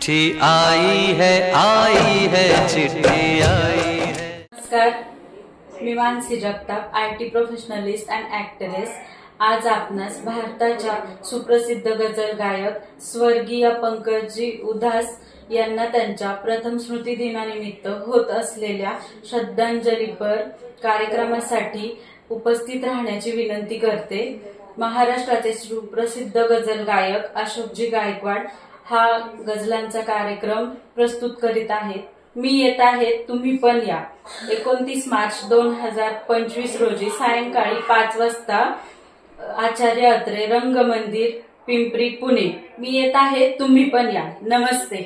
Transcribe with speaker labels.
Speaker 1: चिट्ठी आई है चिट्ठी आई है।
Speaker 2: नमस्कार, मी Mansi Jagtap, IT professionalist and actress. आज आपणास भारताच्या सुप्रसिद्ध गझल गायक स्वर्गीय पंकजी उधास यांना त्यांच्या प्रथम स्मृती दिनानिमित्त होत असलेल्या श्रद्धांजलीपर कार्यक्रमासाठी उपस्थित राहण्याची विनंती करते। महाराष्ट्राचे सुप्रसिद्ध गझल गायक अशोकजी गायकवाड हा गझलांचा कार्यक्रम प्रस्तुत करीत आहेत। मी येत आहे, तुम्ही पण या। 29 मार्च 2025 रोजी सायंकाळी 5 वाजता आचार्य अत्रे रंगमंदिर, पिंपरी, पुणे। मी येत आहे, तुम्ही पण या। नमस्ते।